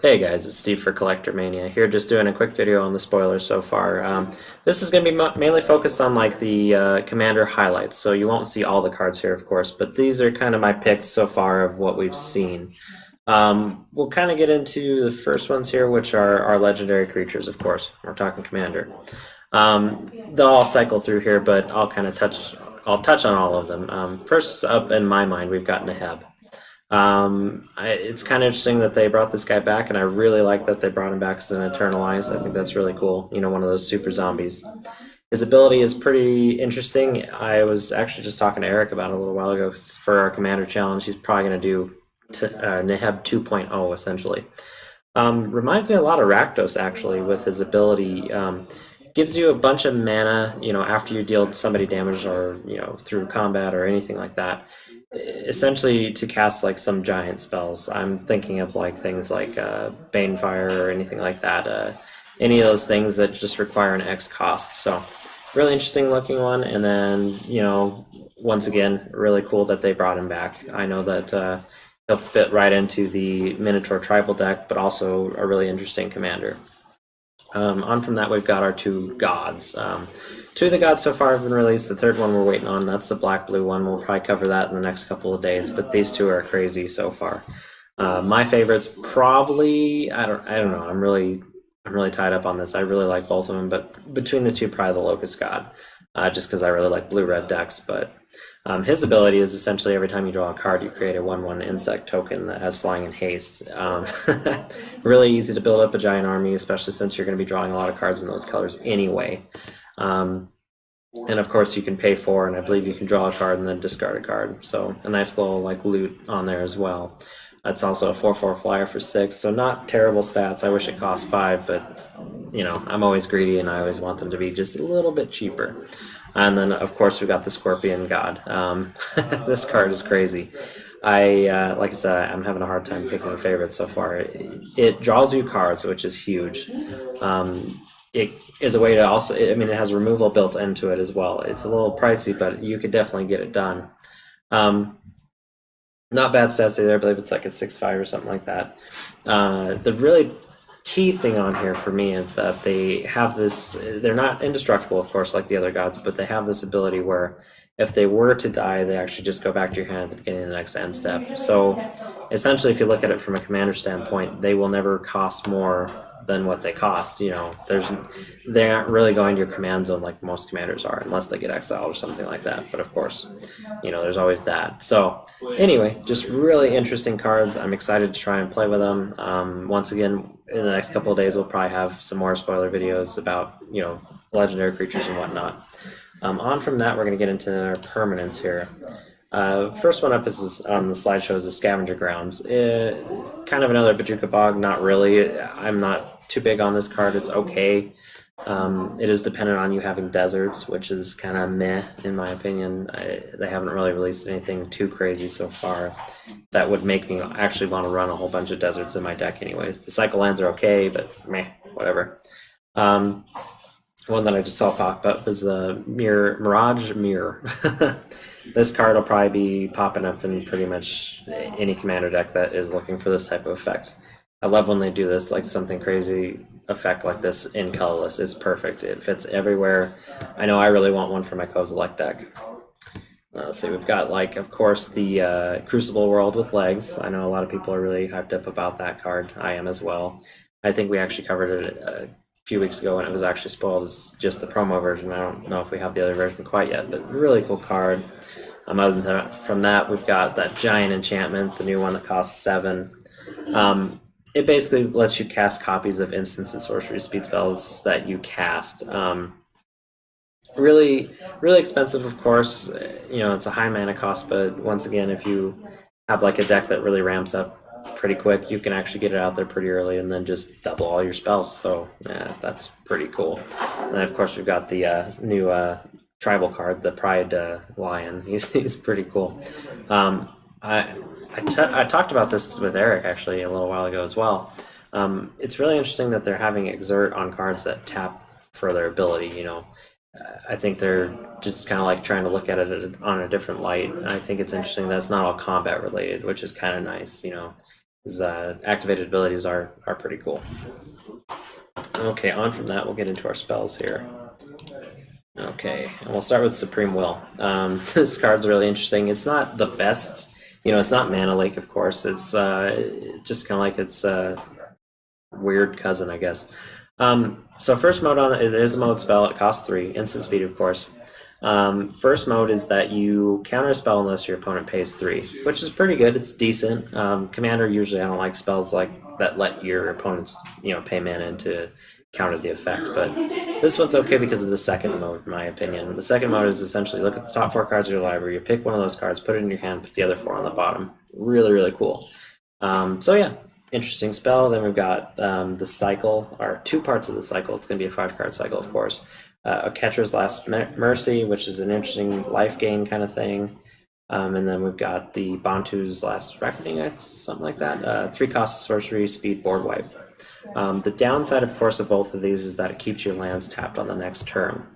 Hey guys, it's Steve for Collector Mania here, just doing a quick video on the spoilers so far. This is going to be mainly focused on like the Commander highlights, so you won't see all the cards here, of course, but these are kind of my picks so far of what we've seen. We'll kind of get into the first ones here, which are our legendary creatures, of course. We're talking Commander. They'll all cycle through here, but I'll touch on all of them. First up in my mind, we've got Neheb. It's kind of interesting that they brought this guy back, and I really like that they brought him back as an Eternalize. I think that's really cool. You know, one of those super zombies. His ability is pretty interesting. I was actually just talking to Eric about it a little while ago 'cause for our Commander Challenge. He's probably going to do Neheb 2.0 essentially. Reminds me a lot of Rakdos actually with his ability. Gives you a bunch of mana, you know, after you deal somebody damage or, you know, through combat or anything like that, essentially to cast like some giant spells. I'm thinking of like things like Banefire or anything like that. Any of those things that just require an X cost. So really interesting looking one. And then, you know, once again, really cool that they brought him back. I know that he'll fit right into the Minotaur tribal deck, but also a really interesting commander. On from that, we've got our two gods. Two of the gods so far have been released. The third one we're waiting on. That's the black-blue one. We'll probably cover that in the next couple of days. But these two are crazy so far. My favorites probably I don't know. I'm really tied up on this. I really like both of them, but between the two, probably the Locust God, just because I really like blue-red decks. But his ability is essentially every time you draw a card, you create a 1/1 insect token that has flying and haste. Really easy to build up a giant army, especially since you're going to be drawing a lot of cards in those colors anyway. And of course you can pay for, and I believe you can draw a card and then discard a card. So a nice little like loot on there as well. It's also a 4/4 flyer for 6, so not terrible stats. I wish it cost 5, but you know, I'm always greedy and I always want them to be just a little bit cheaper. And then of course we got the Scorpion God. This card is crazy. Like I said, I'm having a hard time picking a favorite so far. It draws you cards, which is huge. It is a way to also, I mean, it has removal built into it as well. It's a little pricey, but you could definitely get it done. Not bad stats either. I believe it's like a 6/5 or something like that. The really key thing on here for me is that they have this, they're not indestructible, of course, like the other gods, but they have this ability where if they were to die, they actually just go back to your hand at the beginning of the next end step. So essentially, if you look at it from a commander standpoint, they will never cost more than what they cost. You know, they aren't really going to your command zone like most commanders are, unless they get exiled or something like that. But of course, you know, there's always that. So anyway, just really interesting cards. I'm excited to try and play with them. Once again, in the next couple of days, we'll probably have some more spoiler videos about, you know, legendary creatures and whatnot. On from that, we're going to get into our permanents here. First one up is on the slideshow is the Scavenger Grounds. Kind of another Bojuka Bog, not really. I'm not too big on this card. It's okay. It is dependent on you having deserts, which is kind of meh in my opinion. They haven't really released anything too crazy so far that would make me actually want to run a whole bunch of deserts in my deck anyway. The cycle lands are okay, but meh, whatever. One that I just saw pop up is a Mirage Mirror. This card will probably be popping up in pretty much any commander deck that is looking for this type of effect. I love when they do this, like something crazy effect like this in colorless. It's perfect. It fits everywhere. I know I really want one for my Kozilek deck. Let's see, we've got, like, of course, the Crucible World with legs. I know a lot of people are really hyped up about that card. I am as well. I think we actually covered it a few weeks ago when it was actually spoiled as just the promo version. I don't know if we have the other version quite yet, but really cool card. Other than that, from that, we've got that giant enchantment, the new one that costs 7. It basically lets you cast copies of instants and sorcery speed spells that you cast. Really expensive, of course. You know, it's a high mana cost, but once again, if you have like a deck that really ramps up pretty quick, you can actually get it out there pretty early and then just double all your spells. So yeah, that's pretty cool. And then of course we've got the new tribal card, the Pride Lion. He's pretty cool. I talked about this with Eric actually a little while ago as well. It's really interesting that they're having exert on cards that tap for their ability. You know, I think they're just kind of like trying to look at it on a different light. I think it's interesting that it's not all combat related, which is kind of nice. You know, His activated abilities are pretty cool. Okay, on from that, we'll get into our spells here. Okay, and we'll start with Supreme Will. This card's really interesting. It's not the best, it's not Mana Lake, of course. It's just kind of like its weird cousin, I guess. So first mode on it is a mode spell. It costs 3, instant speed, of course. First mode is that you counter a spell unless your opponent pays 3, which is pretty good. It's decent. Commander, usually I don't like spells like that let your opponents, pay mana into counter the effect, but this one's okay because of the second mode, in my opinion. The second mode is essentially look at the top 4 cards of your library, you pick one of those cards, put it in your hand, put the other 4 on the bottom. Really, really cool. So yeah, interesting spell. Then we've got the cycle, or 2 parts of the cycle. It's going to be a 5-card cycle, of course. A Catcher's Last Mercy, which is an interesting life gain kind of thing. And then we've got the Bantu's Last Reckoning, something like that. 3-cost sorcery, speed, board wipe. The downside, of course, of both of these is that it keeps your lands tapped on the next turn.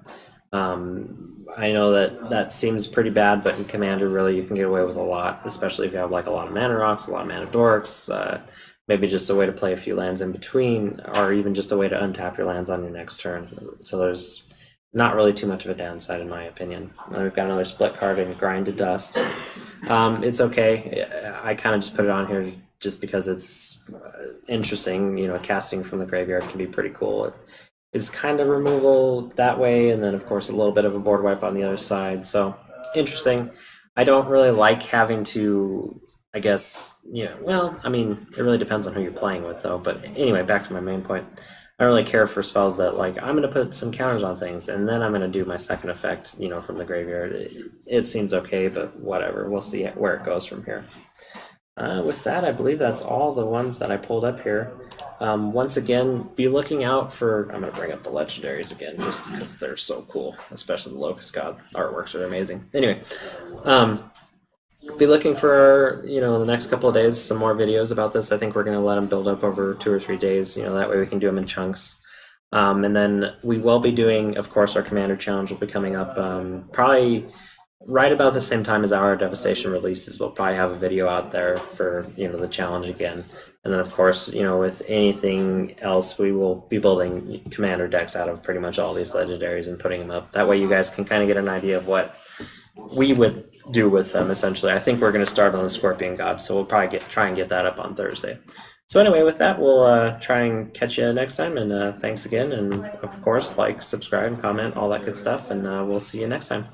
I know that seems pretty bad, but in Commander, really, you can get away with a lot, especially if you have like a lot of mana rocks, a lot of mana dorks, maybe just a way to play a few lands in between, or even just a way to untap your lands on your next turn. So there's not really too much of a downside, in my opinion. And then we've got another split card in Grind to Dust. It's okay. I kind of just put it on here just because it's interesting. Casting from the graveyard can be pretty cool. It is kind of removal that way, and then of course a little bit of a board wipe on the other side. So interesting. I don't really like having to, I guess, well, I mean, it really depends on who you're playing with, though. But anyway, back to my main point. I don't really care for spells that, like, I'm going to put some counters on things, and then I'm going to do my second effect, from the graveyard. It seems okay, but whatever. We'll see where it goes from here. With that, I believe that's all the ones that I pulled up here. Once again, be looking out for... I'm going to bring up the legendaries again, just because they're so cool, especially the Locust God artworks are amazing. Anyway, be looking for, in the next couple of days, some more videos about this. I think we're going to let them build up over 2 or 3 days. That way we can do them in chunks. And then we will be doing, of course, our Commander Challenge will be coming up probably right about the same time as Hour of Devastation releases. We'll probably have a video out there for, the challenge again. And then, of course, with anything else, we will be building Commander decks out of pretty much all these legendaries and putting them up. That way you guys can kind of get an idea of what we would do with them, essentially. I think we're going to start on the Scorpion God, so we'll probably try and get that up on Thursday. So anyway, with that, we'll try and catch you next time, and thanks again, and of course, like, subscribe, comment, all that good stuff, and we'll see you next time.